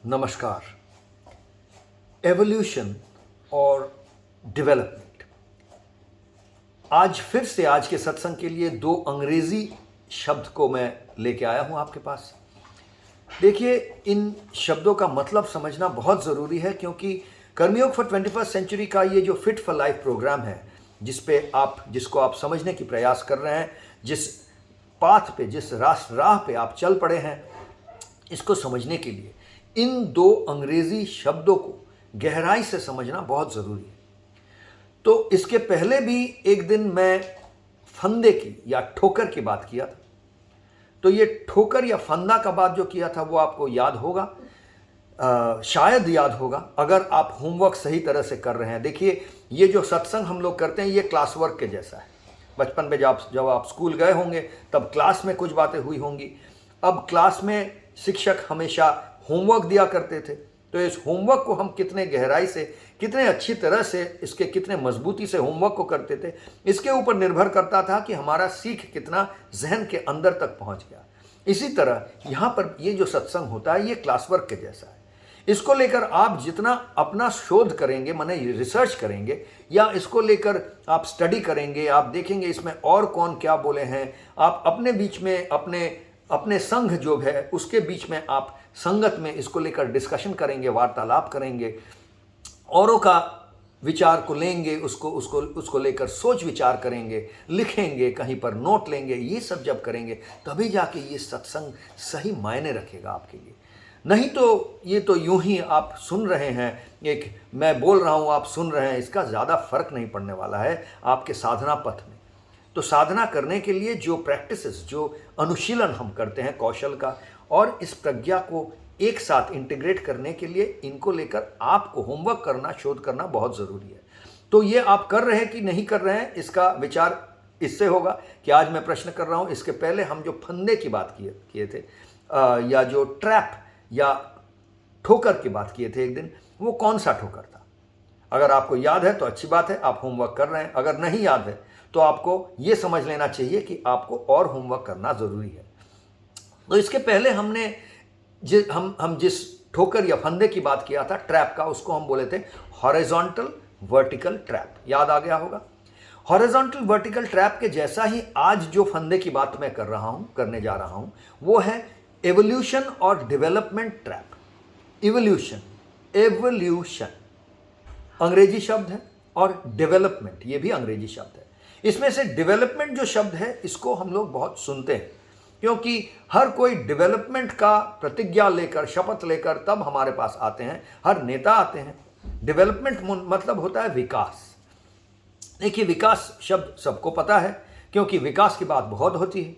नमस्कार। एवोल्यूशन और डेवलपमेंट, आज फिर से आज के सत्संग के लिए दो अंग्रेजी शब्द को मैं लेके आया हूं आपके पास। देखिए, इन शब्दों का मतलब समझना बहुत ज़रूरी है, क्योंकि कर्मयोग फॉर 21st सेंचुरी का ये जो फिट फॉर लाइफ प्रोग्राम है, जिसको आप समझने की प्रयास कर रहे हैं, जिस पाथ पे, जिस राह पे आप चल पड़े हैं, इसको समझने के लिए इन दो अंग्रेजी शब्दों को गहराई से समझना बहुत ज़रूरी है। तो इसके पहले भी एक दिन मैं फंदे की या ठोकर की बात किया था। तो ये ठोकर या फंदा का बात जो किया था वो आपको याद होगा, शायद याद होगा, अगर आप होमवर्क सही तरह से कर रहे हैं। देखिए, ये जो सत्संग हम लोग करते हैं ये क्लास वर्क के जैसा है। बचपन में जब आप स्कूल गए होंगे तब क्लास में कुछ बातें हुई होंगी। अब क्लास में शिक्षक हमेशा होमवर्क दिया करते थे, तो इस होमवर्क को हम कितने गहराई से, कितने अच्छी तरह से, इसके कितने मजबूती से होमवर्क को करते थे, इसके ऊपर निर्भर करता था कि हमारा सीख कितना जहन के अंदर तक पहुंच गया। इसी तरह यहाँ पर ये जो सत्संग होता है ये क्लास वर्क के जैसा है। इसको लेकर आप जितना अपना शोध करेंगे, माने रिसर्च करेंगे, या इसको लेकर आप स्टडी करेंगे, आप देखेंगे इसमें और कौन क्या बोले हैं, आप अपने बीच में अपने संघ जो है उसके बीच में आप संगत में इसको लेकर डिस्कशन करेंगे, वार्तालाप करेंगे, औरों का विचार को लेंगे, उसको लेकर सोच विचार करेंगे, लिखेंगे, कहीं पर नोट लेंगे। ये सब जब करेंगे तभी जाके ये सत्संग सही मायने रखेगा आपके लिए। नहीं तो ये तो यूं ही आप सुन रहे हैं, एक मैं बोल रहा हूं आप सुन रहे हैं, इसका ज़्यादा फर्क नहीं पड़ने वाला है आपके साधना पथ में। तो साधना करने के लिए जो प्रैक्टिसेस, जो अनुशीलन हम करते हैं कौशल का, और इस प्रज्ञा को एक साथ इंटीग्रेट करने के लिए इनको लेकर आपको होमवर्क करना, शोध करना बहुत ज़रूरी है। तो ये आप कर रहे हैं कि नहीं कर रहे हैं, इसका विचार इससे होगा कि आज मैं प्रश्न कर रहा हूँ। इसके पहले हम जो फंदे की बात किए थे, या जो ट्रैप या ठोकर की बात किए थे एक दिन, वो कौन सा ठोकर था? अगर आपको याद है तो अच्छी बात है, आप होमवर्क कर रहे हैं। अगर नहीं याद है तो आपको ये समझ लेना चाहिए कि आपको और होमवर्क करना ज़रूरी है। तो इसके पहले हमने हम जिस ठोकर या फंदे की बात किया था, ट्रैप का, उसको हम बोले थे हॉरिजॉन्टल वर्टिकल ट्रैप। याद आ गया होगा। हॉरिजॉन्टल वर्टिकल ट्रैप के जैसा ही आज जो फंदे की बात मैं करने जा रहा हूं, वो है एवोल्यूशन और डेवलपमेंट ट्रैप। एवोल्यूशन अंग्रेजी शब्द है और डेवलपमेंट ये भी अंग्रेजी शब्द है। इसमें से डेवलपमेंट जो शब्द है इसको हम लोग बहुत सुनते हैं, क्योंकि हर कोई डेवलपमेंट का प्रतिज्ञा लेकर, शपथ लेकर तब हमारे पास आते हैं, हर नेता आते हैं। डेवलपमेंट मतलब होता है विकास। देखिए, विकास शब्द सबको पता है, क्योंकि विकास की बात बहुत होती है।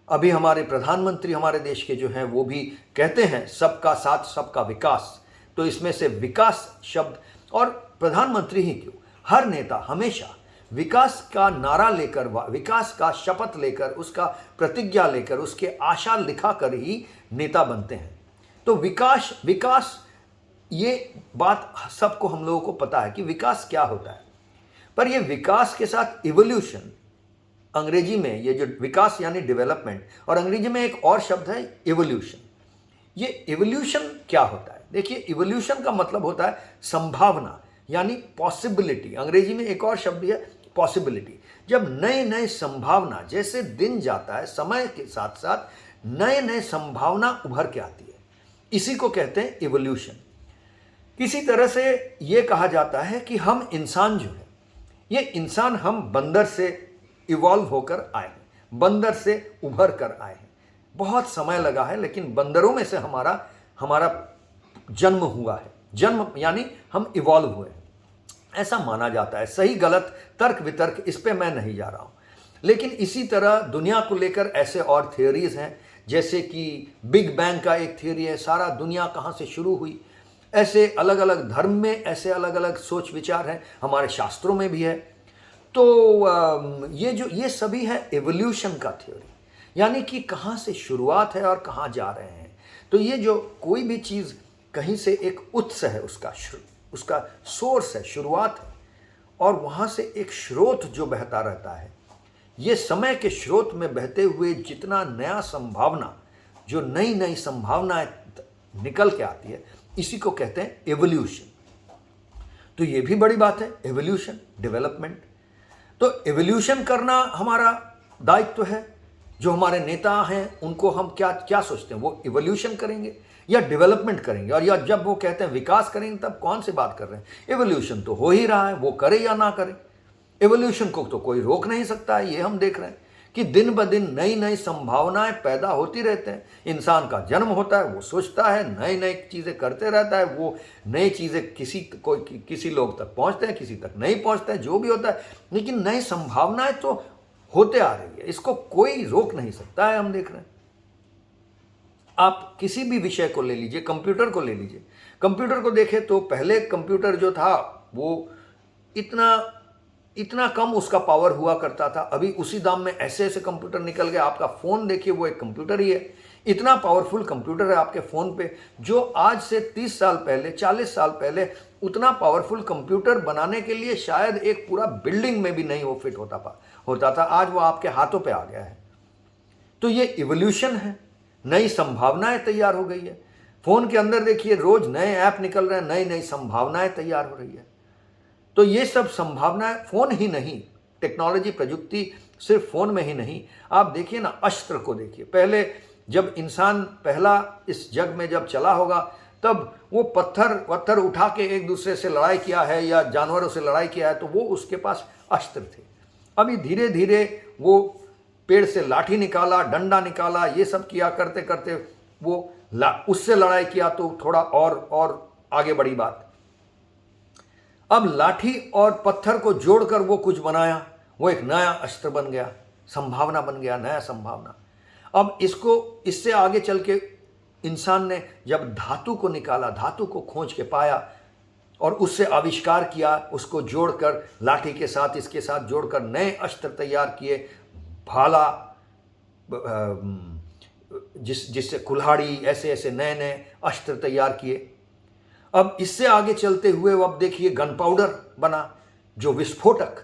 अभी हमारे प्रधानमंत्री हमारे देश के जो हैं वो भी कहते हैं सबका साथ सबका विकास। तो इसमें से विकास शब्द, और प्रधानमंत्री ही क्यों, हर नेता हमेशा विकास का नारा लेकर, विकास का शपथ लेकर, उसका प्रतिज्ञा लेकर, उसके आशा लिखा कर ही नेता बनते हैं। तो विकास ये बात सबको, हम लोगों को पता है कि विकास क्या होता है। पर ये विकास के साथ इवोल्यूशन, अंग्रेजी में ये जो विकास यानी डेवलपमेंट, और अंग्रेजी में एक और शब्द है इवोल्यूशन। ये इवोल्यूशन क्या होता है? देखिए, इवोल्यूशन का मतलब होता है संभावना, यानी पॉसिबिलिटी। अंग्रेजी में एक और शब्द है पॉसिबिलिटी। जब नए नए संभावना, जैसे दिन जाता है, समय के साथ साथ नए नए संभावना उभर के आती है, इसी को कहते हैं इवोल्यूशन। किसी तरह से ये कहा जाता है कि हम इंसान जो है, ये इंसान हम बंदर से इवॉल्व होकर आए हैं, बंदर से उभर कर आए हैं। बहुत समय लगा है, लेकिन बंदरों में से हमारा जन्म हुआ है। जन्म यानी हम इवॉल्व हुए हैं, ऐसा माना जाता है। सही गलत तर्क वितर्क इस पे मैं नहीं जा रहा हूं। लेकिन इसी तरह दुनिया को लेकर ऐसे और थियोरीज हैं, जैसे कि बिग बैंग का एक थियोरी है, सारा दुनिया कहाँ से शुरू हुई। ऐसे अलग अलग धर्म में ऐसे अलग अलग सोच विचार हैं, हमारे शास्त्रों में भी है। तो ये सभी है एवोल्यूशन का थ्योरी, यानी कि कहाँ से शुरुआत है और कहाँ जा रहे हैं। तो ये जो कोई भी चीज़ कहीं से एक उत्स है, उसका सोर्स है, शुरुआत है, और वहाँ से एक स्रोत जो बहता रहता है। ये समय के स्रोत में बहते हुए जितना नया संभावना, जो नई नई संभावनाएं निकल के आती है, इसी को कहते हैं एवोल्यूशन। तो ये भी बड़ी बात है, एवोल्यूशन, डेवलपमेंट। तो एवोल्यूशन करना हमारा दायित्व है। जो हमारे नेता हैं उनको हम क्या क्या सोचते हैं, वो एवोल्यूशन करेंगे या डेवलपमेंट करेंगे? और या जब वो कहते हैं विकास करेंगे, तब कौन सी बात कर रहे हैं? एवोल्यूशन तो हो ही रहा है, वो करे या ना करे। एवोल्यूशन को तो कोई रोक नहीं सकता है। ये हम देख रहे हैं कि दिन ब दिन नई नई संभावनाएं पैदा होती रहते हैं। इंसान का जन्म होता है, वो सोचता है, नई नई चीज़ें करते रहता है, वो नई चीज़ें किसी लोग तक पहुंचते हैं, किसी तक नहीं पहुंचते हैं, जो भी होता है, लेकिन नई संभावनाएं तो होते आ रही है, इसको कोई रोक नहीं सकता है। हम देख रहे हैं, आप किसी भी विषय को ले लीजिए, कंप्यूटर को ले लीजिए। कंप्यूटर को देखें तो पहले कंप्यूटर जो था वो इतना कम उसका पावर हुआ करता था। अभी उसी दाम में ऐसे ऐसे कंप्यूटर निकल गए। आपका फ़ोन देखिए, वो एक कंप्यूटर ही है। इतना पावरफुल कंप्यूटर है आपके फ़ोन पे, जो आज से 30 साल पहले, 40 साल पहले उतना पावरफुल कंप्यूटर बनाने के लिए शायद एक पूरा बिल्डिंग में भी नहीं वो फिट होता था। आज वो आपके हाथों पे आ गया है। तो ये इवोल्यूशन है, नई संभावनाएं तैयार हो गई है। फ़ोन के अंदर देखिए, रोज़ नए ऐप निकल रहे हैं, नई नई संभावनाएं तैयार हो रही है। तो ये सब संभावनाएं फ़ोन ही नहीं, टेक्नोलॉजी प्रजुक्ति सिर्फ फ़ोन में ही नहीं। आप देखिए ना, अस्त्र को देखिए। पहले जब इंसान पहला इस जग में जब चला होगा, तब वो पत्थर उठा के एक दूसरे से लड़ाई किया है या जानवरों से लड़ाई किया है, तो वो उसके पास अस्त्र थे। अभी धीरे धीरे वो पेड़ से लाठी निकाला, डंडा निकाला, ये सब किया, करते करते वो उससे लड़ाई किया, तो थोड़ा और आगे बढ़ी बात। अब लाठी और पत्थर को जोड़कर वो कुछ बनाया, वो एक नया अस्त्र बन गया, संभावना बन गया, नया संभावना। अब इससे आगे चल के इंसान ने जब धातु को निकाला, धातु को खोज के पाया और उससे आविष्कार किया, उसको जोड़कर लाठी के साथ, इसके साथ जोड़कर नए अस्त्र तैयार किए, भाला, जिससे कुल्हाड़ी, ऐसे ऐसे नए नए अस्त्र तैयार किए। अब इससे आगे चलते हुए अब देखिए गन पाउडर बना, जो विस्फोटक,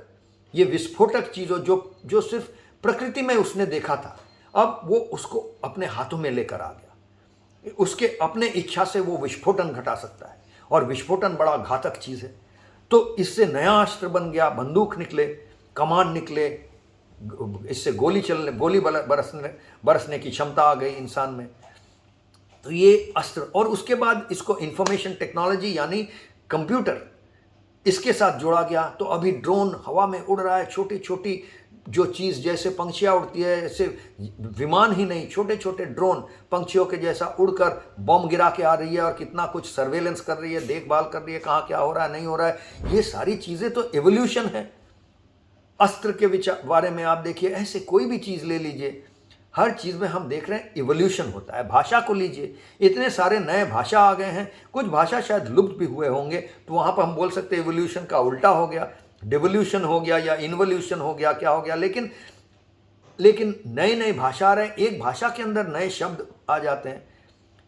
ये विस्फोटक चीज़ों जो सिर्फ प्रकृति में उसने देखा था, अब वो उसको अपने हाथों में लेकर आ गया। उसके अपने इच्छा से वो विस्फोटन घटा सकता है, और विस्फोटन बड़ा घातक चीज़ है। तो इससे नया अस्त्र बन गया, बंदूक निकले, कमान निकले, इससे गोली बरसने की क्षमता आ गई इंसान में। तो ये अस्त्र, और उसके बाद इसको इंफॉर्मेशन टेक्नोलॉजी यानी कंप्यूटर इसके साथ जोड़ा गया। तो अभी ड्रोन हवा में उड़ रहा है, छोटी छोटी जो चीज़ जैसे पंछियाँ उड़ती है, ऐसे विमान ही नहीं, छोटे छोटे ड्रोन पंछियों के जैसा उड़कर बम गिरा के आ रही है, और कितना कुछ सर्वेलेंस कर रही है, देखभाल कर रही है, कहाँ क्या हो रहा है, नहीं हो रहा है। ये सारी चीज़ें तो एवोल्यूशन है। अस्त्र के बारे में आप देखिए, ऐसे कोई भी चीज़ ले लीजिए, हर चीज़ में हम देख रहे हैं इवोल्यूशन होता है। भाषा को लीजिए, इतने सारे नए भाषा आ गए हैं, कुछ भाषा शायद लुप्त भी हुए होंगे, तो वहाँ पर हम बोल सकते हैं इवोल्यूशन का उल्टा हो गया, डिवोल्यूशन हो गया या इन्वोल्यूशन हो गया, क्या हो गया। लेकिन नई नई भाषा आ रहे हैं, एक भाषा के अंदर नए शब्द आ जाते हैं।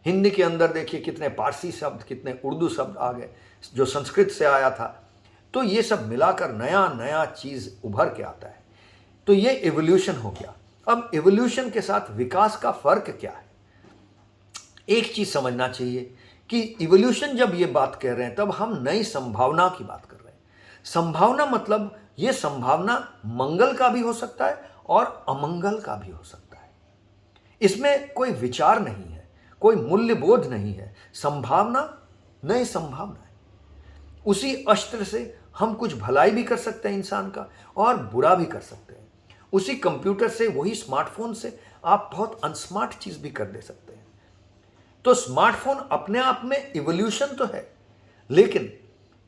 हिंदी के अंदर देखिए कितने पारसी शब्द, कितने उर्दू शब्द आ गए जो संस्कृत से आया था। तो ये सब मिलाकर नया नया चीज़ उभर के आता है। तो ये इवोल्यूशन हो गया। अब इवोल्यूशन के साथ विकास का फर्क क्या है? एक चीज समझना चाहिए कि इवोल्यूशन जब ये बात कह रहे हैं, तब हम नई संभावना की बात कर रहे हैं। संभावना मतलब ये संभावना मंगल का भी हो सकता है और अमंगल का भी हो सकता है। इसमें कोई विचार नहीं है, कोई मूल्यबोध नहीं है। संभावना, नई संभावना है। उसी अस्त्र से हम कुछ भलाई भी कर सकते हैं इंसान का, और बुरा भी कर सकते हैं। उसी कंप्यूटर से, वही स्मार्टफोन से आप बहुत अनस्मार्ट चीज भी कर दे सकते हैं। तो स्मार्टफोन अपने आप में इवोल्यूशन तो है, लेकिन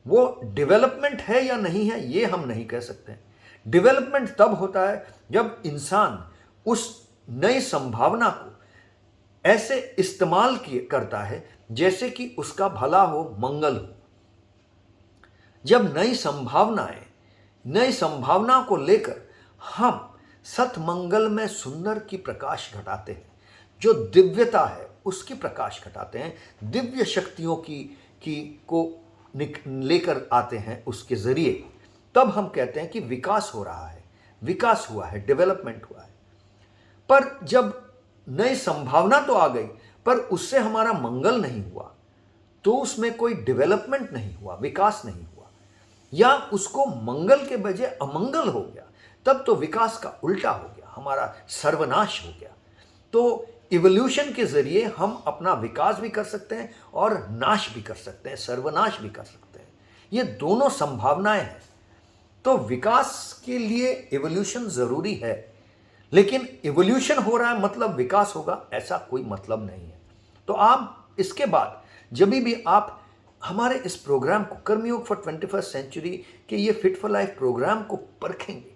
वो डेवलपमेंट है या नहीं है, ये हम नहीं कह सकते। डेवलपमेंट तब होता है जब इंसान उस नई संभावना को ऐसे इस्तेमाल करता है जैसे कि उसका भला हो, मंगल हो। जब नई संभावना को लेकर हम सतमंगल में सुंदर की प्रकाश घटाते हैं, जो दिव्यता है उसकी प्रकाश घटाते हैं, दिव्य शक्तियों को लेकर आते हैं उसके जरिए, तब हम कहते हैं कि विकास हो रहा है, विकास हुआ है, डेवलपमेंट हुआ है। पर जब नई संभावना तो आ गई, पर उससे हमारा मंगल नहीं हुआ, तो उसमें कोई डेवलपमेंट नहीं हुआ, विकास नहीं हुआ, या उसको मंगल के बजाय अमंगल हो गया, तब तो विकास का उल्टा हो गया, हमारा सर्वनाश हो गया। तो इवोल्यूशन के जरिए हम अपना विकास भी कर सकते हैं और नाश भी कर सकते हैं, सर्वनाश भी कर सकते हैं। ये दोनों संभावनाएं हैं। तो विकास के लिए इवोल्यूशन जरूरी है, लेकिन इवोल्यूशन हो रहा है मतलब विकास होगा, ऐसा कोई मतलब नहीं है। तो आप इसके बाद जब भी आप हमारे इस प्रोग्राम को कर्मयोग फॉर 21st सेंचुरी के ये फिट फॉर लाइफ प्रोग्राम को परखेंगे,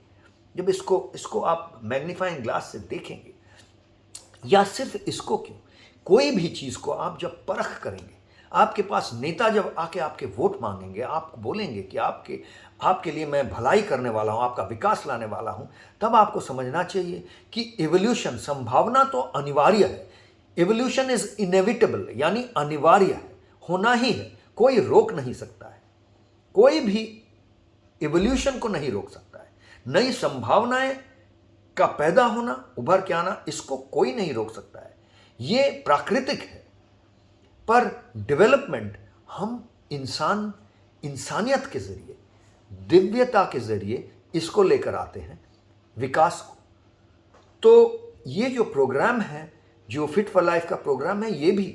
जब इसको आप मैग्नीफाइंग ग्लास से देखेंगे, या सिर्फ इसको क्यों, कोई भी चीज को आप जब परख करेंगे, आपके पास नेता जब आके आपके वोट मांगेंगे, आपको बोलेंगे कि आपके लिए मैं भलाई करने वाला हूं, आपका विकास लाने वाला हूं, तब आपको समझना चाहिए कि इवोल्यूशन, संभावना तो अनिवार्य है। इवोल्यूशन इज इनेविटेबल, यानी अनिवार्य है, होना ही है, कोई रोक नहीं सकता है, कोई भी इवोल्यूशन को नहीं रोक सकता है। नई संभावनाएं का पैदा होना, उभर के आना, इसको कोई नहीं रोक सकता है, ये प्राकृतिक है। पर डेवलपमेंट हम इंसानियत के जरिए, दिव्यता के जरिए इसको लेकर आते हैं, विकास को। तो ये जो प्रोग्राम है, जो फिट फॉर लाइफ का प्रोग्राम है, ये भी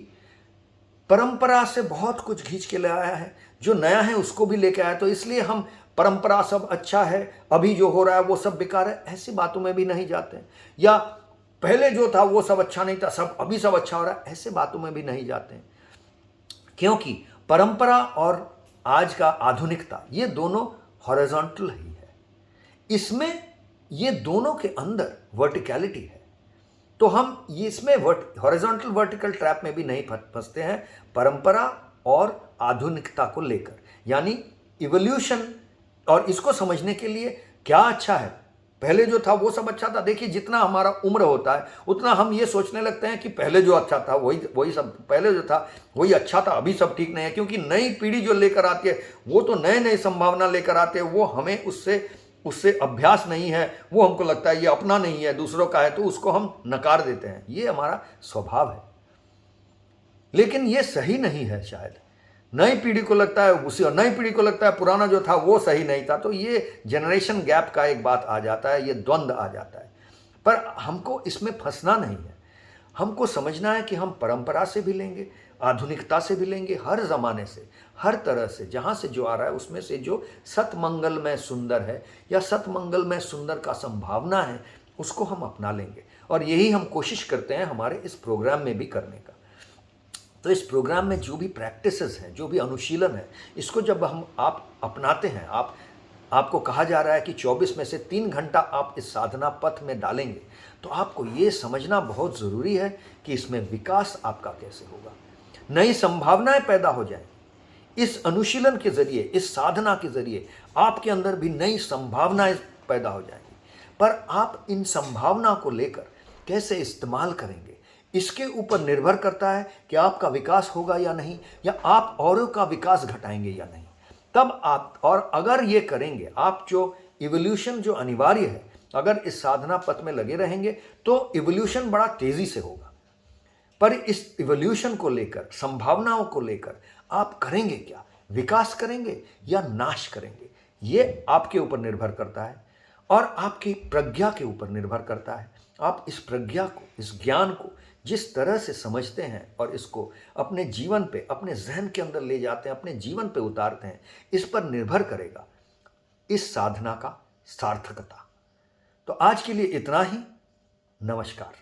परंपरा से बहुत कुछ खींच के ले आया है, जो नया है उसको भी लेके आया। तो इसलिए हम परंपरा सब अच्छा है, अभी जो हो रहा है वो सब बेकार है, ऐसी बातों में भी नहीं जाते हैं, या पहले जो था वो सब अच्छा नहीं था, अभी सब अच्छा हो रहा है, ऐसे बातों में भी नहीं जाते हैं। क्योंकि परंपरा और आज का आधुनिकता, ये दोनों हॉरिजॉन्टल ही है, इसमें ये दोनों के अंदर वर्टिकलिटी है। तो हम ये इसमें हॉरिजॉन्टल वर्टिकल ट्रैप में भी नहीं फंसते हैं, परंपरा और आधुनिकता को लेकर, यानी इवोल्यूशन। और इसको समझने के लिए क्या अच्छा है, पहले जो था वो सब अच्छा था। देखिए, जितना हमारा उम्र होता है उतना हम ये सोचने लगते हैं कि पहले जो अच्छा था वही सब, पहले जो था वही अच्छा था, अभी सब ठीक नहीं है। क्योंकि नई पीढ़ी जो लेकर आती है वो तो नए नए संभावना लेकर आते हैं, वो हमें उससे अभ्यास नहीं है, वो हमको लगता है ये अपना नहीं है, दूसरों का है, तो उसको हम नकार देते हैं। ये हमारा स्वभाव है, लेकिन ये सही नहीं है। शायद नई पीढ़ी को लगता है उसी, और नई पीढ़ी को लगता है पुराना जो था वो सही नहीं था। तो ये जनरेशन गैप का एक बात आ जाता है, ये द्वंद्व आ जाता है। पर हमको इसमें फंसना नहीं है, हमको समझना है कि हम परंपरा से भी लेंगे, आधुनिकता से भी लेंगे, हर जमाने से, हर तरह से, जहाँ से जो आ रहा है उसमें से जो सतमंगल में सुंदर है या सतमंगल में सुंदर का संभावना है, उसको हम अपना लेंगे। और यही हम कोशिश करते हैं हमारे इस प्रोग्राम में भी करने का। तो इस प्रोग्राम में जो भी प्रैक्टिसेस हैं, जो भी अनुशीलन है, इसको जब आप अपनाते हैं, आपको कहा जा रहा है कि 24 में से 3 घंटा आप इस साधना पथ में डालेंगे, तो आपको ये समझना बहुत ज़रूरी है कि इसमें विकास आपका कैसे होगा, नई संभावनाएं पैदा हो जाएं। इस अनुशीलन के जरिए, इस साधना के जरिए आपके अंदर भी नई संभावनाएं पैदा हो जाएंगी। पर आप इन संभावना को लेकर कैसे इस्तेमाल करेंगे, इसके ऊपर निर्भर करता है कि आपका विकास होगा या नहीं, या आप औरों का विकास घटाएंगे या नहीं। तब आप, और अगर ये करेंगे, आप जो इवोल्यूशन जो अनिवार्य है, अगर इस साधना पथ में लगे रहेंगे तो इवोल्यूशन बड़ा तेजी से होगा। पर इस इवोल्यूशन को लेकर, संभावनाओं को लेकर आप करेंगे क्या, विकास करेंगे या नाश करेंगे, ये आपके ऊपर निर्भर करता है और आपकी प्रज्ञा के ऊपर निर्भर करता है। आप इस प्रज्ञा को, इस ज्ञान को जिस तरह से समझते हैं और इसको अपने जीवन पे, अपने जहन के अंदर ले जाते हैं, अपने जीवन पे उतारते हैं, इस पर निर्भर करेगा इस साधना का सार्थकता। तो आज के लिए इतना ही। नमस्कार।